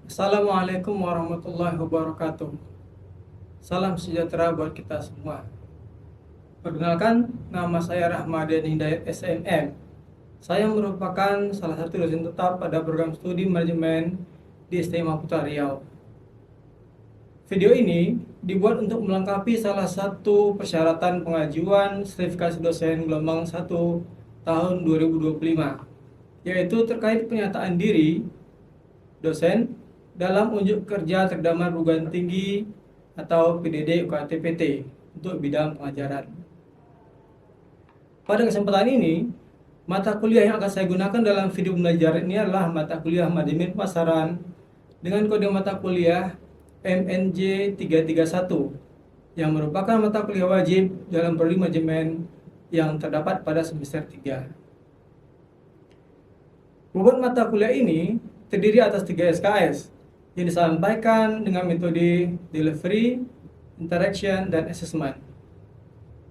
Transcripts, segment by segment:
Assalamualaikum warahmatullahi wabarakatuh. Salam sejahtera buat kita semua. Perkenalkan, nama saya Rahmadian Hidayat SNM. Saya merupakan salah satu dosen tetap pada program studi manajemen di STM Maputo Riau. Video ini dibuat untuk melengkapi salah satu persyaratan pengajuan sertifikasi dosen gelombang 1 tahun 2025, yaitu terkait pernyataan diri dosen dalam unjuk kerja terdamar perguruan tinggi atau PDD UKT-PT untuk bidang pengajaran. Pada kesempatan ini, mata kuliah yang akan saya gunakan dalam video pembelajaran ini adalah mata kuliah manajemen pemasaran dengan kode mata kuliah MNJ 331 yang merupakan mata kuliah wajib dalam prodi manajemen yang terdapat pada semester 3. Bobot mata kuliah ini terdiri atas 3 SKS yang disampaikan dengan metode delivery, interaction, dan assessment.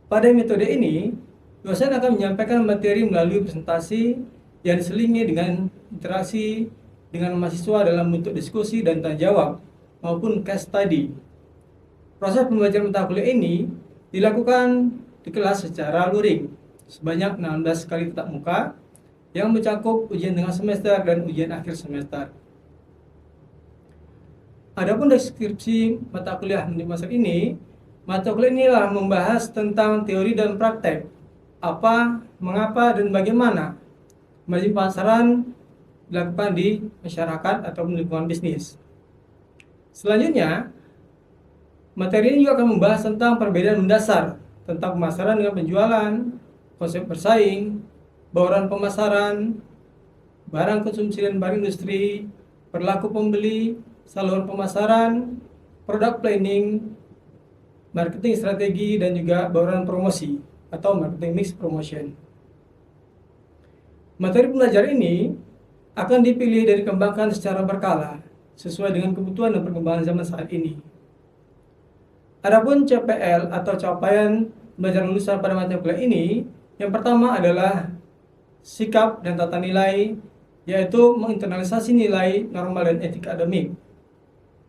Pada metode ini, dosen akan menyampaikan materi melalui presentasi yang diselingi dengan interaksi dengan mahasiswa dalam bentuk diskusi dan tanya jawab maupun case study. Proses pembelajaran mata kuliah ini dilakukan di kelas secara luring sebanyak 16 kali tatap muka yang mencakup ujian tengah semester dan ujian akhir semester. Adapun deskripsi mata kuliah masa ini, mata kuliah inilah membahas tentang teori dan praktek, apa, mengapa, dan bagaimana manajemen pemasaran dilakukan di masyarakat atau lingkungan bisnis. Selanjutnya, materi ini juga akan membahas tentang perbedaan mendasar tentang pemasaran dengan penjualan, konsep bersaing, bauran pemasaran, barang konsumsi dan barang industri, perilaku pembeli, saluran pemasaran, product planning, marketing strategi, dan juga bauran promosi atau marketing mix promotion. Materi pembelajaran ini akan dipilih dan dikembangkan secara berkala sesuai dengan kebutuhan dan perkembangan zaman saat ini. Adapun CPL atau capaian pembelajaran lulusan pada mata kuliah ini, yang pertama adalah sikap dan tata nilai, yaitu menginternalisasi nilai normal dan etika akademik.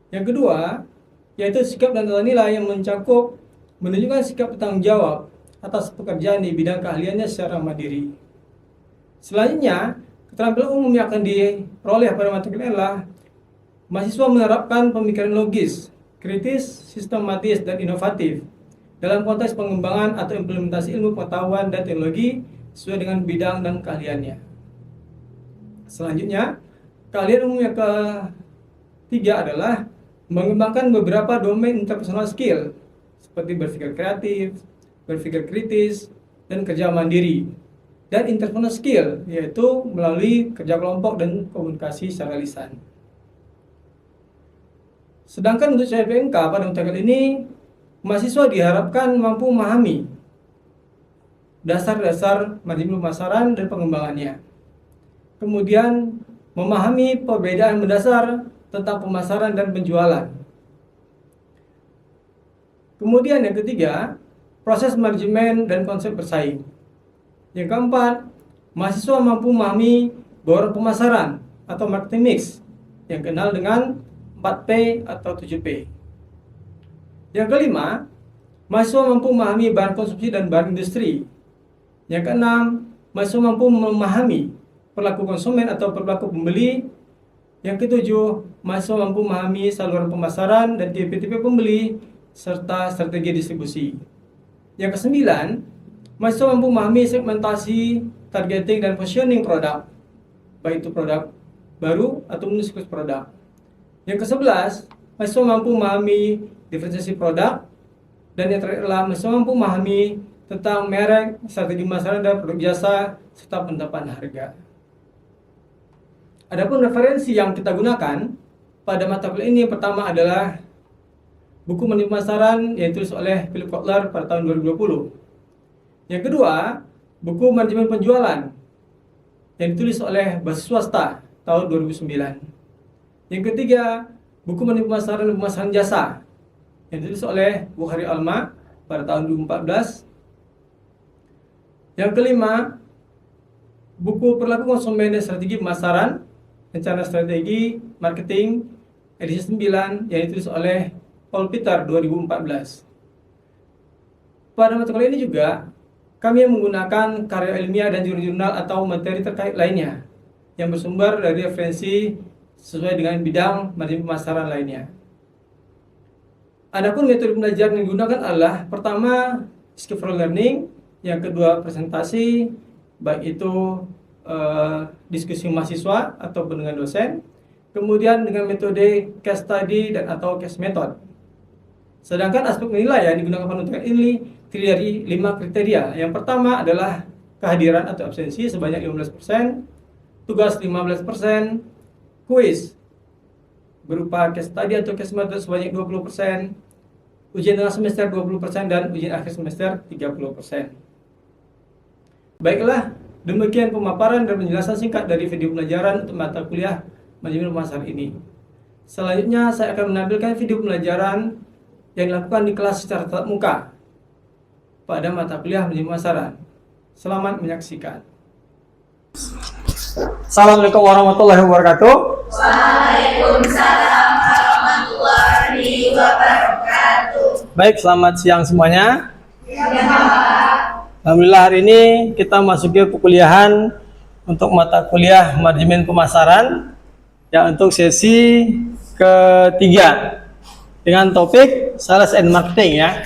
Yang kedua, yaitu sikap dan tata nilai yang mencakup menunjukkan sikap bertanggung jawab atas pekerjaan di bidang keahliannya secara mandiri. Selanjutnya, keterampilan umum yang akan diperoleh pada mata kuliah adalah mahasiswa menerapkan pemikiran logis, kritis, sistematis, dan inovatif dalam konteks pengembangan atau implementasi ilmu pengetahuan dan teknologi sesuai dengan bidang dan keahliannya. Selanjutnya, keahlian umum yang ketiga adalah mengembangkan beberapa domain interpersonal skill seperti berpikir kreatif, berpikir kritis, dan kerja mandiri. Dan interpersonal skill yaitu melalui kerja kelompok dan komunikasi secara lisan. Sedangkan untuk CPNK pada mata kuliah ini, mahasiswa diharapkan mampu memahami dasar-dasar manajemen pemasaran dan pengembangannya. Kemudian memahami perbedaan mendasar tentang pemasaran dan penjualan. Kemudian yang ketiga, proses manajemen dan konsep bersaing. Yang keempat, mahasiswa mampu memahami bauran pemasaran atau marketing mix yang kenal dengan 4P atau 7P. Yang kelima, mahasiswa mampu memahami bahan konsumsi dan bahan industri. Yang keenam, mahasiswa mampu memahami perilaku konsumen atau perilaku pembeli. Yang ketujuh, mahasiswa mampu memahami saluran pemasaran dan tipe-tipe pembeli serta strategi distribusi. Yang kesembilan, mahasiswa mampu memahami segmentasi, targeting, dan positioning produk, baik itu produk baru atau siklus produk. Yang ke-11, mahasiswa mampu memahami diferensiasi produk. Dan yang terakhir adalah mahasiswa mampu memahami tentang merek, strategi pemasaran, dan produk jasa serta penetapan harga. Adapun referensi yang kita gunakan pada mata kuliah ini, yang pertama adalah buku manajemen pemasaran yang ditulis oleh Philip Kotler pada tahun 2020. Yang kedua, buku manajemen penjualan yang ditulis oleh Basis Swasta tahun 2009. Yang ketiga, buku manajemen pemasaran dan pemasaran jasa yang ditulis oleh Bukhari Alma pada tahun 2014. Yang kelima, buku perilaku konsumen dan strategi pemasaran, rencana strategi marketing edisi 9 yang ditulis oleh Paul Peter 2014. Pada mata kuliah ini juga kami menggunakan karya ilmiah dan jurnal atau materi terkait lainnya yang bersumber dari referensi sesuai dengan bidang manajemen pemasaran lainnya. Adapun metode pembelajaran yang digunakan adalah pertama skillful learning, yang kedua presentasi, baik itu diskusi mahasiswa ataupun dengan dosen, kemudian dengan metode case study dan atau case method. Sedangkan aspek penilaian yang digunakan penuturan ini terdiri dari 5 kriteria. Yang pertama adalah kehadiran atau absensi sebanyak 15%, tugas 15%, kuis berupa case study atau case method sebanyak 20%, ujian tengah semester 20%, dan ujian akhir semester 30%. Baiklah, demikian pemaparan dan penjelasan singkat dari video pembelajaran untuk mata kuliah manajemen pemasaran ini. Selanjutnya saya akan menampilkan video pembelajaran yang dilakukan di kelas secara tatap muka pada mata kuliah manajemen pemasaran. Selamat menyaksikan. Assalamualaikum warahmatullahi wabarakatuh. Waalaikumsalam warahmatullahi wabarakatuh. Baik, selamat siang semuanya. Alhamdulillah hari ini kita masuki perkuliahan untuk mata kuliah manajemen pemasaran yang untuk sesi ketiga dengan topik sales and marketing ya.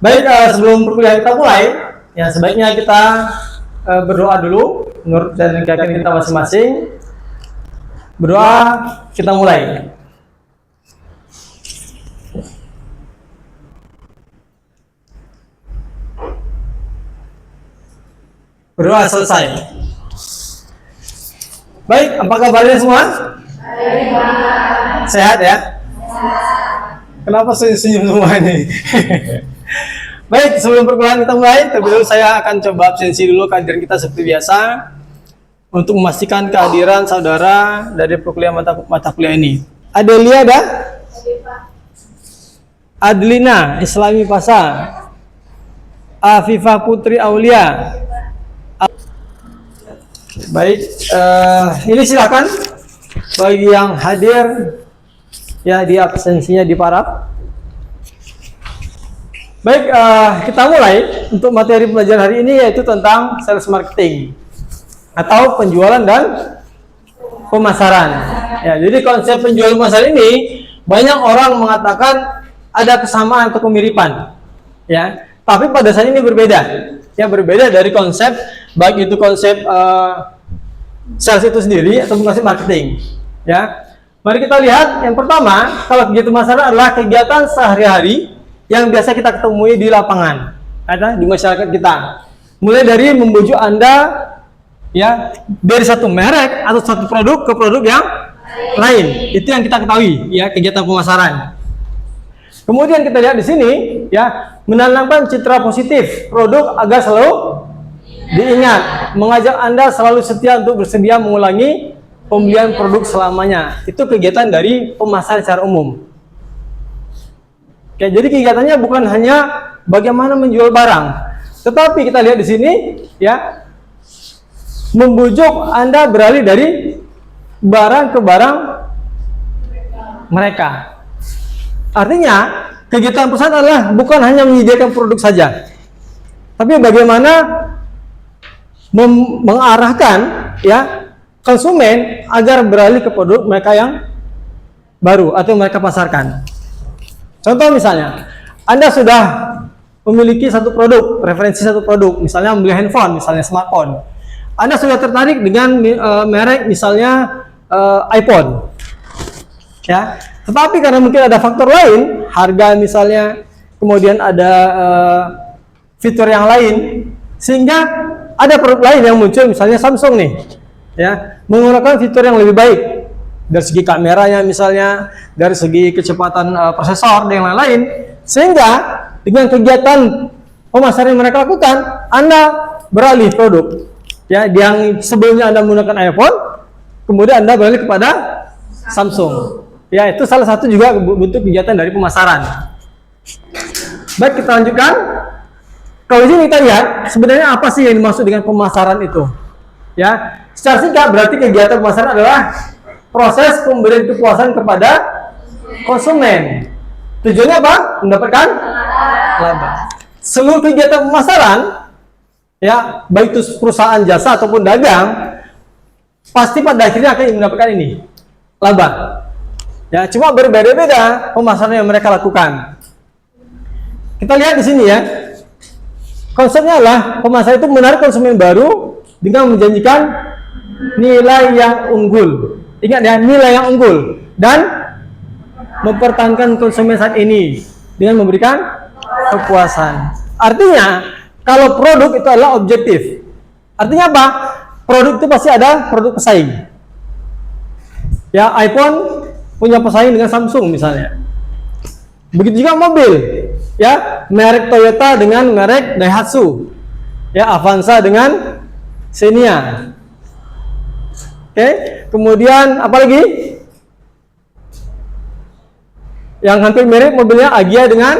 Baik, sebelum perkuliahan kita mulai, ya sebaiknya kita berdoa dulu menurut keyakinan kita masing-masing. Berdoa, kita mulai. Berdoa selesai. Baik, apa kabarnya semua? Sehat ya? Kenapa senyum semua ini? Baik, sebelum perkuliahan kita mulai, terlebih dahulu saya akan coba absensi dulu kehadiran kita seperti biasa untuk memastikan kehadiran saudara dari perkuliahan mata kuliah ini. Adelia ada? Adlina Islami Pasa, Afifah Putri Aulia. Baik, ini silakan bagi yang hadir ya di absensinya diparaf. Baik, kita mulai untuk materi pelajaran hari ini yaitu tentang sales marketing atau penjualan dan pemasaran. Ya, jadi konsep penjualan pemasaran ini banyak orang mengatakan ada kesamaan atau kemiripan, ya. Tapi pada saat ini berbeda, ya berbeda dari konsep baik itu konsep sales itu sendiri atau konsep marketing, ya. Mari kita lihat yang pertama, kalau kegiatan pemasaran adalah kegiatan sehari-hari yang biasa kita ketemui di lapangan, ada di masyarakat kita. Mulai dari membujuk Anda ya dari satu merek atau satu produk ke produk yang lain. Itu yang kita ketahui ya kegiatan pemasaran. Kemudian kita lihat di sini ya menanamkan citra positif produk agar selalu diingat, mengajak Anda selalu setia untuk bersedia mengulangi pembelian produk selamanya. Itu kegiatan dari pemasaran secara umum. Oke, jadi kegiatannya bukan hanya bagaimana menjual barang, tetapi kita lihat di sini ya membujuk Anda beralih dari barang ke barang mereka. Artinya kegiatan perusahaan adalah bukan hanya menyediakan produk saja, tapi bagaimana mengarahkan ya konsumen agar beralih ke produk mereka yang baru atau mereka pasarkan. Contoh misalnya, Anda sudah memiliki satu produk, referensi satu produk, misalnya membeli handphone, misalnya smartphone. Anda sudah tertarik dengan merek misalnya iPhone, ya. Tetapi karena mungkin ada faktor lain, harga misalnya, kemudian ada fitur yang lain, sehingga ada produk lain yang muncul, misalnya Samsung nih, ya, menggunakan fitur yang lebih baik. Dari segi kameranya misalnya, dari segi kecepatan prosesor dan yang lain-lain, sehingga dengan kegiatan pemasaran yang mereka lakukan, Anda beralih produk. Ya, yang sebelumnya Anda menggunakan iPhone, kemudian Anda beralih kepada Samsung. Ya, itu salah satu juga bentuk kegiatan dari pemasaran. Baik, kita lanjutkan. Kalau di sini kita lihat sebenarnya apa sih yang dimaksud dengan pemasaran itu? Ya, secara singkat berarti kegiatan pemasaran adalah proses pemberian kepuasan kepada konsumen. Tujuannya apa? Mendapatkan laba. Seluruh kegiatan pemasaran, ya, baik itu perusahaan jasa ataupun dagang, pasti pada akhirnya akan mendapatkan ini, laba. Ya, cuma berbeda-beda pemasaran yang mereka lakukan. Kita lihat di sini ya. Konsepnya adalah pemasaran itu menarik konsumen baru dengan menjanjikan nilai yang unggul. Ingat ya, nilai yang unggul dan mempertahankan konsumen saat ini dengan memberikan kepuasan. Artinya, kalau produk itu adalah objektif. Artinya apa? Produk itu pasti ada produk pesaing. Ya, iPhone punya pesaing dengan Samsung misalnya. Begitu juga mobil. Ya, merek Toyota dengan merek Daihatsu. Ya, Avanza dengan Xenia. Oke, kemudian apa lagi? Yang hampir mirip mobilnya Agya dengan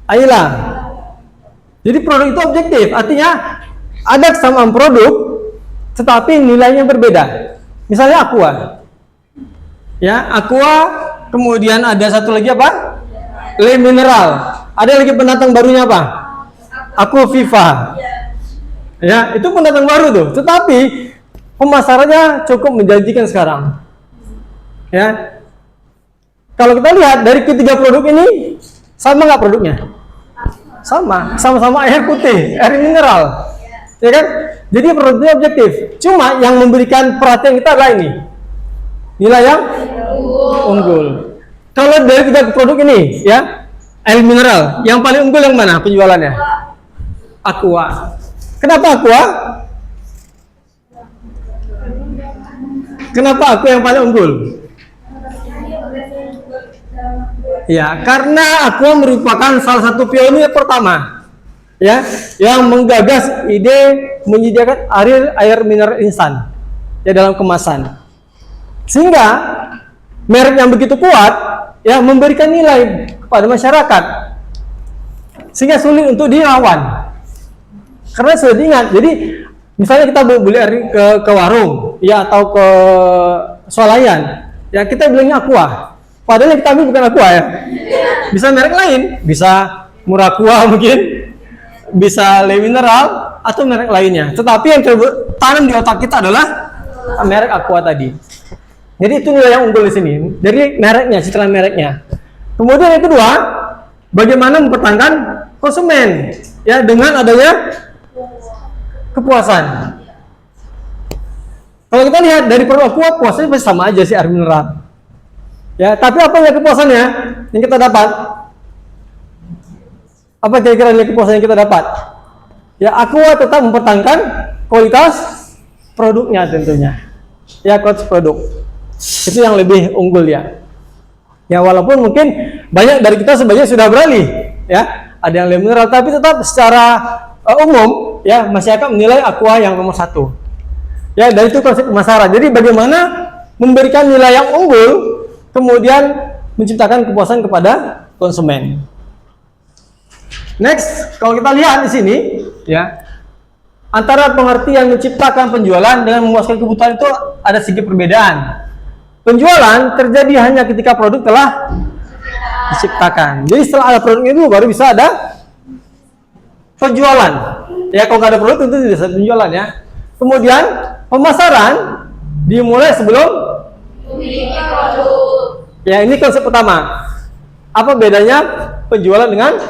Ayla. Jadi produk itu objektif, artinya ada kesamaan produk, tetapi nilainya berbeda. Misalnya Aqua, ya Aqua, kemudian ada satu lagi apa? Le Mineral. Ada lagi pendatang barunya apa? Aqua Viva. Ya, itu pendatang baru tuh. Tetapi pemasarannya cukup menjanjikan sekarang. Ya, kalau kita lihat dari ketiga produk ini, sama nggak produknya? Sama-sama air putih, air mineral, ya kan? Jadi produknya objektif. Cuma yang memberikan perhatian kita adalah ini, nilai yang unggul. Kalau dari tiga produk ini, ya, air mineral, yang paling unggul yang mana penjualannya? Aqua. Kenapa Aqua? Kenapa Aqua yang paling unggul? Ya, karena Aqua merupakan salah satu pionir pertama, ya, yang menggagas ide menyediakan air mineral instan, ya, dalam kemasan. Sehingga merek yang begitu kuat, ya, memberikan nilai kepada masyarakat, sehingga sulit untuk dilawan. Karena sudah diingat. Jadi misalnya kita beli air ke warung, ya, atau ke swalayan, ya, kita bilangnya Aqua. Padahal yang kita ambil bukan Aqua, ya. Bisa merek lain, bisa Muraqua mungkin, bisa Le Mineral atau merek lainnya. Tetapi yang tertanam di otak kita adalah merek Aqua tadi. Jadi itu nilai yang unggul di sini dari mereknya, citra mereknya. Kemudian yang kedua, bagaimana mempertahankan konsumen, ya, dengan adanya kepuasan. Kalau kita lihat dari produk Aqua, puasanya pasti sama aja sih, air mineral. Ya, tapi apa ya kepuasannya yang kita dapat? Apa kira-kira nilai kepuasan yang kita dapat? Ya, Aqua tetap mempertahankan kualitas produknya tentunya. Ya, kualitas produk. Itu yang lebih unggul ya. Ya, walaupun mungkin banyak dari kita sebenarnya sudah beralih, ya. Ada yang Le Mineral, tapi tetap secara umum, ya, masyarakat menilai Aqua yang nomor satu. Ya, dari itu konsep pemasaran. Jadi bagaimana memberikan nilai yang unggul, kemudian menciptakan kepuasan kepada konsumen. Next, kalau kita lihat di sini, ya, antara pengertian menciptakan penjualan dengan memuaskan kebutuhan itu ada sedikit perbedaan. Penjualan terjadi hanya ketika produk telah diciptakan. Jadi setelah ada produk itu baru bisa ada penjualan. Ya, kalau nggak ada produk tentu tidak bisa penjualan, ya. Kemudian pemasaran dimulai sebelum ya, ini konsep pertama. Apa bedanya penjualan dengan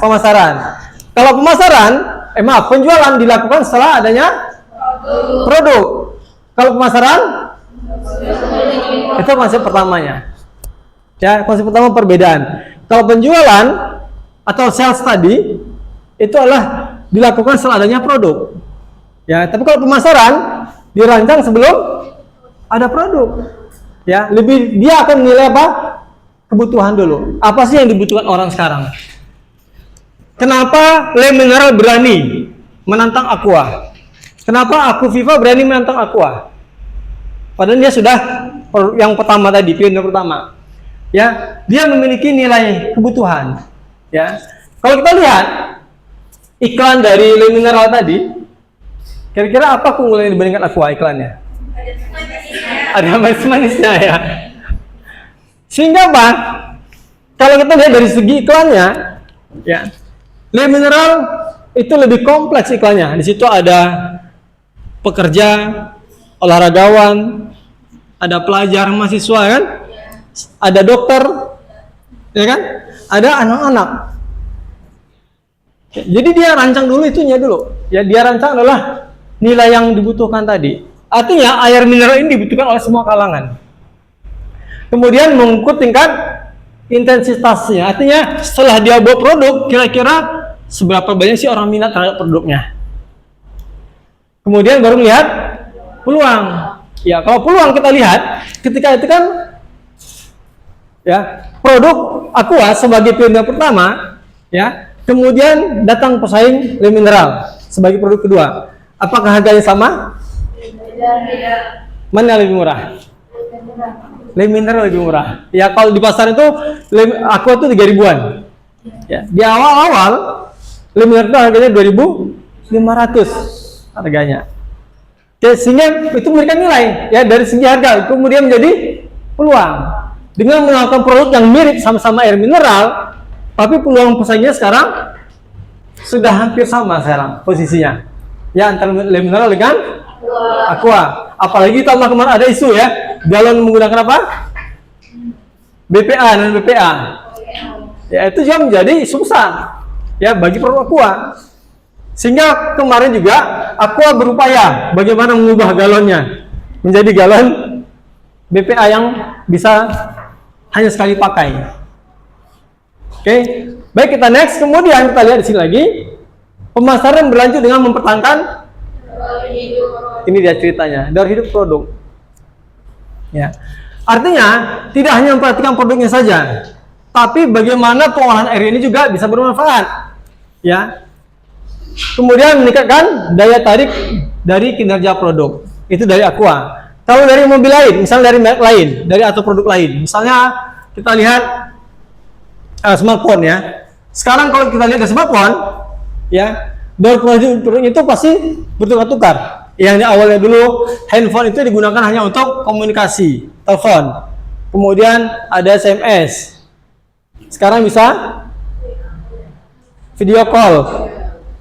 pemasaran? Kalau pemasaran, penjualan dilakukan setelah adanya produk. Kalau pemasaran, itu konsep pertamanya. Ya, konsep pertama perbedaan. Kalau penjualan atau sales tadi itu adalah dilakukan setelah adanya produk. Ya, tapi kalau pemasaran dirancang sebelum ada produk. Ya, dia akan menilai apa? Kebutuhan dulu. Apa sih yang dibutuhkan orang sekarang? Kenapa Le Mineral berani menantang Aqua? Kenapa Aqua Viva berani menantang Aqua? Padahal dia sudah yang pertama tadi, pionir pertama. Ya, dia memiliki nilai kebutuhan. Ya, kalau kita lihat iklan dari Le Mineral tadi, kira-kira apa keunggulan dibandingkan Aqua iklannya? Ada manis-manisnya, ya. Sehingga apa? Kalau kita lihat dari segi iklannya, ya, Le Mineral itu lebih kompleks iklannya. Di situ ada pekerja, olahragawan, ada pelajar, mahasiswa kan, ada dokter, ya kan, ada anak-anak. Jadi dia rancang dulu itunya dulu. Ya, dia rancang adalah nilai yang dibutuhkan tadi. Artinya air mineral ini dibutuhkan oleh semua kalangan. Kemudian mengukur tingkat intensitasnya. Artinya setelah dia buat produk, kira-kira seberapa banyak sih orang minat terhadap produknya. Kemudian baru lihat peluang. Ya, kalau peluang kita lihat, ketika itu kan, ya, produk Aqua sebagai pionir pertama, ya, kemudian datang pesaing Le Mineral sebagai produk kedua. Apakah harganya sama? Mana lebih murah? Le Mineral lebih murah. Ya, kalau di pasar itu Aqua itu 3.000-an. Ya, di awal-awal Le Mineral itu harganya 2.500 harganya. Oke, sehingga itu memberikan nilai ya dari segi harga, kemudian menjadi peluang dengan melakukan produk yang mirip sama-sama air mineral, tapi peluang pesaingnya sekarang sudah hampir sama sekarang posisinya. Ya, antara Le Mineral dengan Aqua. Apalagi tambah kemarin ada isu ya, galon menggunakan apa? BPA dan BPA. Ya, itu juga menjadi isu besar ya bagi produk Aqua. Sehingga kemarin juga Aqua berupaya bagaimana mengubah galonnya menjadi galon BPA yang bisa hanya sekali pakai. Oke, baik, kita next. Kemudian kita lihat di sini lagi pemasaran berlanjut dengan mempertahankan. Ini dia ceritanya, dari hidup produk. Ya, artinya tidak hanya memperhatikan produknya saja, tapi bagaimana pengolahan air ini juga bisa bermanfaat. Ya, kemudian meningkatkan daya tarik dari kinerja produk. Itu dari Aqua. Kalau dari mobil lain, misalnya dari merek lain, dari atau produk lain, misalnya kita lihat smartphone ya. Sekarang kalau kita lihat dari smartphone, ya, dari produk itu pasti bertukar-tukar. Yang di awalnya dulu handphone itu digunakan hanya untuk komunikasi, telepon. Kemudian ada SMS. Sekarang bisa video call.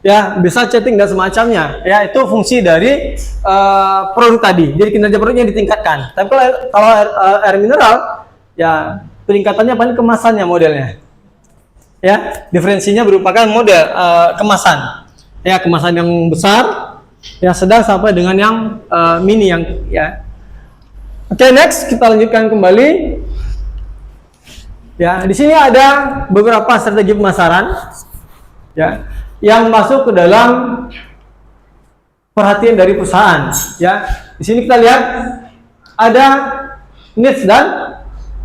Ya, bisa chatting dan semacamnya. Ya, itu fungsi dari produk tadi. Jadi kinerja produknya ditingkatkan. Tapi kalau air mineral, ya peningkatannya paling kemasannya modelnya. Ya, diferensinya merupakan model kemasan. Ya, kemasan yang besar, yang sedang sampai dengan yang mini yang ya. Oke, next kita lanjutkan kembali. Ya, di sini ada beberapa strategi pemasaran. Ya, yang masuk ke dalam perhatian dari perusahaan. Ya, di sini kita lihat ada needs dan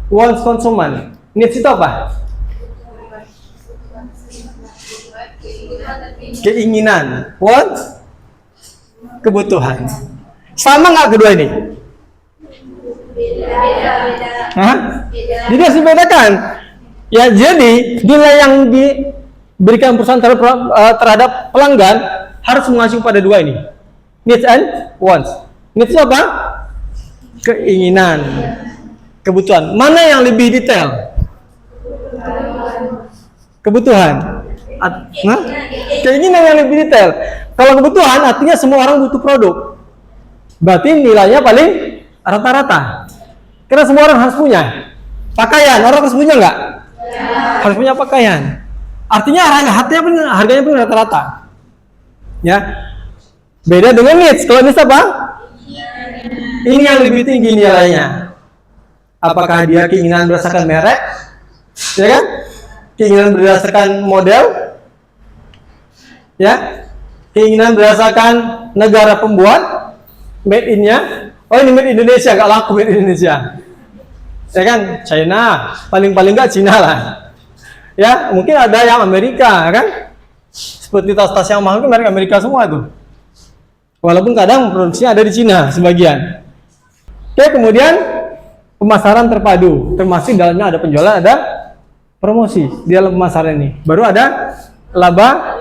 wants konsumen. Needs itu apa? Keinginan. Wants kebutuhan. Sama nggak kedua ini? Hah? Jadi harus dibedakan. Ya, jadi nilai yang diberikan perusahaan terhadap pelanggan harus mengacu pada dua ini, needs and wants. Needs itu apa? Keinginan, kebutuhan. Mana yang lebih detail? Kebutuhan. Nah, keinginan yang lebih detail. Kalau kebutuhan artinya semua orang butuh produk. Berarti nilainya paling rata-rata. Karena semua orang harus punya. Pakaian, orang harus punya nggak? Harus punya pakaian. Artinya harganya pun rata-rata. Ya. Beda dengan needs. Kalau needs apa? Ini yang lebih tinggi nilainya. Apakah dia keinginan berdasarkan merek? Ya kan? Keinginan berdasarkan model? Ya, keinginan berdasarkan negara pembuat, made in-nya. Oh, ini made Indonesia, nggak laku made Indonesia. Ya kan, China, paling-paling nggak Cina lah. Ya, mungkin ada yang Amerika, kan? Seperti tas-tas yang mahal itu merek Amerika semua tuh. Walaupun kadang produksinya ada di Cina sebagian. Oke, kemudian pemasaran terpadu, termasuk dalamnya ada penjualan, ada promosi di dalam pemasaran ini. Baru ada laba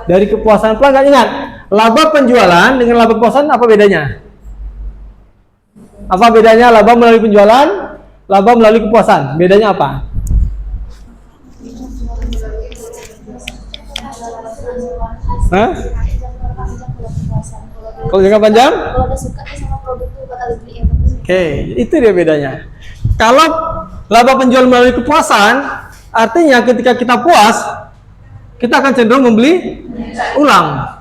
dari kepuasan pelanggan. Ingat, laba penjualan dengan laba kepuasan apa bedanya? Apa bedanya laba melalui penjualan, laba melalui kepuasan. Bedanya apa? Hah? Kalau jangka panjang? Kalau udah suka nih sama produk tuh bakal beli ya. Oke, itu dia bedanya. Kalau laba penjual melalui kepuasan, artinya ketika kita puas, kita akan cenderung membeli ulang.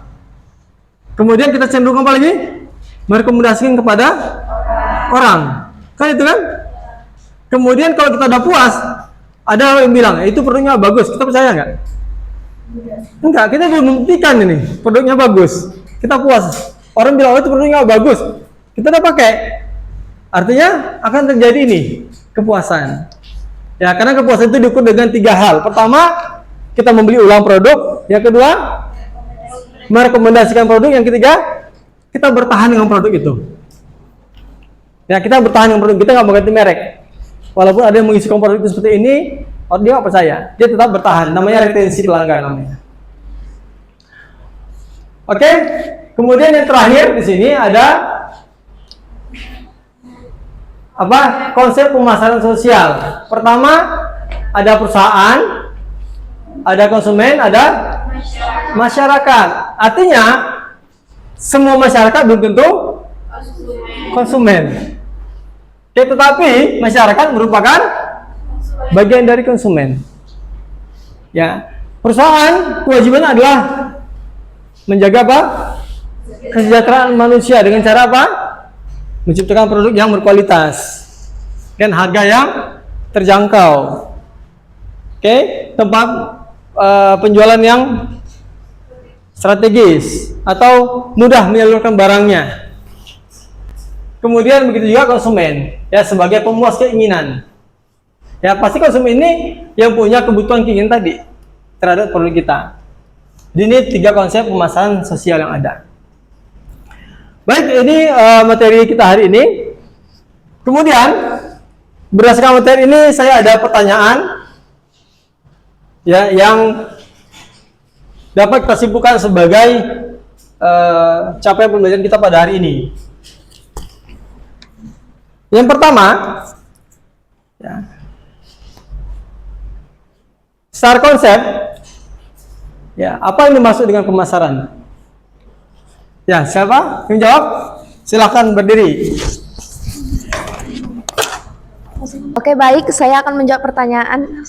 Kemudian kita cenderung apa lagi? Merekomendasikan kepada orang. Kan itu kan? Kemudian kalau kita udah puas, ada orang yang bilang, itu produknya bagus. Kita percaya nggak? Enggak, kita belum membuktikan ini produknya bagus. Kita puas. Orang bilang, oh itu produknya bagus. Kita udah pakai. Artinya akan terjadi ini kepuasan. Ya, karena kepuasan itu diukur dengan 3 hal. Pertama, kita membeli ulang produk. Yang kedua, merekomendasikan produk. Yang ketiga, kita bertahan dengan produk itu. Ya, kita bertahan dengan produk. Kita nggak mau ganti merek. Walaupun ada yang mengisi produk itu seperti ini, dia nggak percaya. Dia tetap bertahan. Namanya retensi pelanggan namanya. Oke. Kemudian yang terakhir di sini ada apa? Konsep pemasaran sosial. Pertama, ada perusahaan, ada konsumen, ada masyarakat. Artinya semua masyarakat belum tentu konsumen. Tetapi masyarakat merupakan bagian dari konsumen. Ya, perusahaan kewajibannya adalah menjaga apa? Kesejahteraan manusia dengan cara apa? Menciptakan produk yang berkualitas dan harga yang terjangkau. Oke, tempat penjualan yang strategis atau mudah menyalurkan barangnya. Kemudian begitu juga konsumen, ya sebagai pemuas keinginan. Ya pasti konsumen ini yang punya kebutuhan keinginan tadi terhadap produk kita. Ini 3 konsep pemasaran sosial yang ada. Baik, ini materi kita hari ini. Kemudian berdasarkan materi ini saya ada pertanyaan ya yang dapat kita simpulkan sebagai capaian pembelajaran kita pada hari ini. Yang pertama, ya, secara konsep, ya apa yang dimaksud dengan pemasaran? Ya, siapa yang jawab? Silahkan berdiri. Oke, baik, saya akan menjawab pertanyaan.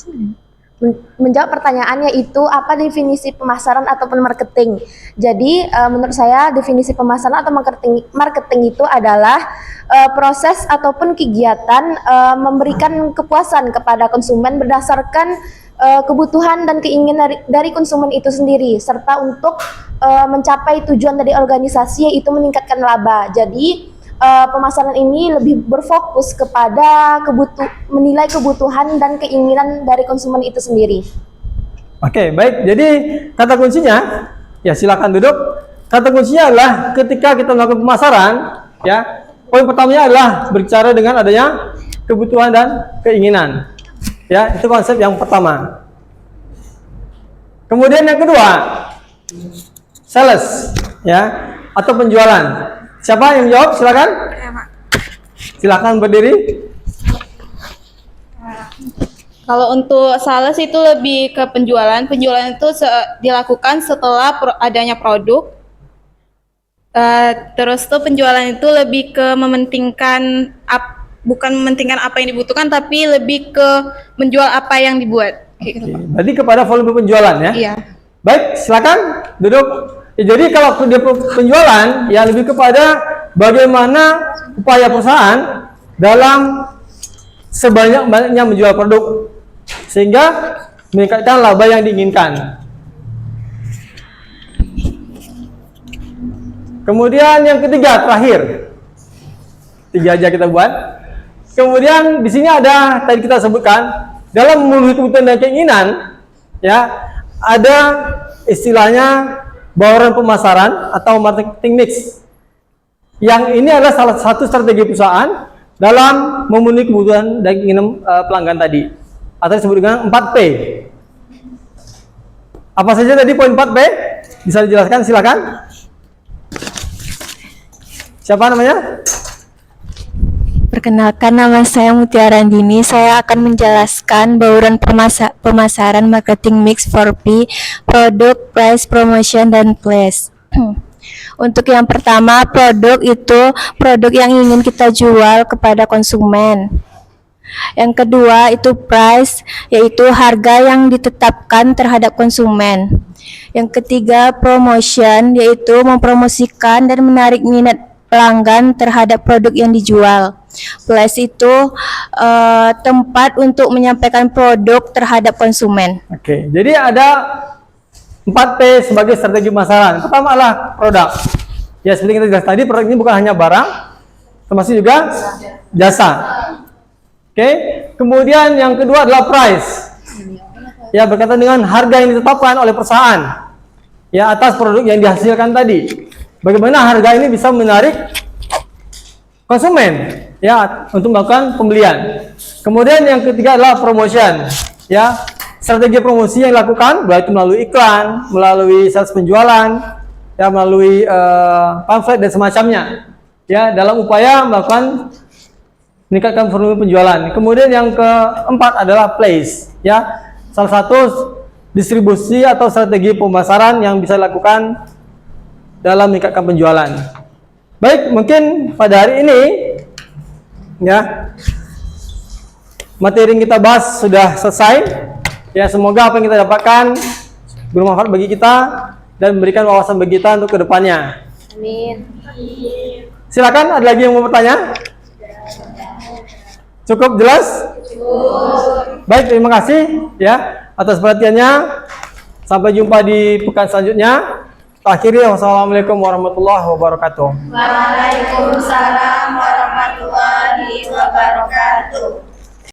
Menjawab pertanyaannya itu apa definisi pemasaran ataupun marketing. Jadi menurut saya definisi pemasaran atau marketing itu adalah proses ataupun kegiatan memberikan kepuasan kepada konsumen berdasarkan kebutuhan dan keinginan dari konsumen itu sendiri, serta untuk mencapai tujuan dari organisasi yaitu meningkatkan laba. Jadi pemasaran ini lebih berfokus kepada menilai kebutuhan dan keinginan dari konsumen itu sendiri. Oke, baik. Jadi kata kuncinya, ya silakan duduk. Kata kuncinya adalah ketika kita melakukan pemasaran, ya poin pertamanya adalah berbicara dengan adanya kebutuhan dan keinginan. Ya, itu konsep yang pertama. Kemudian yang kedua, sales, ya atau penjualan. Siapa yang jawab? Silakan. Silakan berdiri. Kalau untuk sales itu lebih ke penjualan. Penjualan itu dilakukan setelah adanya produk. Terus tuh penjualan itu lebih ke mementingkan bukan mementingkan apa yang dibutuhkan, tapi lebih ke menjual apa yang dibuat. Gitu. Berarti kepada volume penjualan ya? Iya. Baik, silakan duduk. Ya, jadi kalau penjualan ya lebih kepada bagaimana upaya perusahaan dalam sebanyak-banyaknya menjual produk sehingga meningkatkan laba yang diinginkan. Kemudian yang ketiga, terakhir. 3 aja kita buat. Kemudian di sini ada tadi kita sebutkan dalam memenuhi kebutuhan dan keinginan ya ada istilahnya bauran pemasaran atau marketing mix. Yang ini adalah salah satu strategi perusahaan dalam memenuhi kebutuhan dan keinginan pelanggan tadi. Atau disebut dengan 4P. Apa saja tadi poin 4P? Bisa dijelaskan, silakan. Siapa namanya? Perkenalkan, nama saya Mutiara Andini. Saya akan menjelaskan bauran pemasaran marketing mix 4P, produk, price, promotion, dan place. Untuk yang pertama, produk itu produk yang ingin kita jual kepada konsumen. Yang kedua itu price, yaitu harga yang ditetapkan terhadap konsumen. Yang ketiga, promotion, yaitu mempromosikan dan menarik minat pelanggan terhadap produk yang dijual. Place itu tempat untuk menyampaikan produk terhadap konsumen. Oke, jadi ada 4P sebagai strategi pemasaran. Pertama adalah produk. Ya, seperti kita jelas tadi, produk ini bukan hanya barang, termasuk juga jasa. Oke, kemudian yang kedua adalah price. Ya, berkaitan dengan harga yang ditetapkan oleh perusahaan. Ya, atas produk yang dihasilkan tadi. Bagaimana harga ini bisa menarik konsumen, ya, untuk melakukan pembelian. Kemudian yang ketiga adalah promotion. Ya, strategi promosi yang dilakukan baik melalui iklan, melalui sales penjualan, ya, melalui pamflet dan semacamnya. Ya, dalam upaya melakukan meningkatkan volume penjualan. Kemudian yang keempat adalah place, ya, salah satu distribusi atau strategi pemasaran yang bisa dilakukan dalam meningkatkan penjualan. Baik, mungkin pada hari ini, ya, materi yang kita bahas sudah selesai. Ya, semoga apa yang kita dapatkan bermanfaat bagi kita dan memberikan wawasan bagi kita untuk kedepannya. Amin. Silakan, ada lagi yang mau bertanya? Cukup jelas? Baik, terima kasih ya atas perhatiannya. Sampai jumpa di pekan selanjutnya. Akhirnya, wassalamualaikum warahmatullahi wabarakatuh. Waalaikumsalam warahmatullahi wabarakatuh.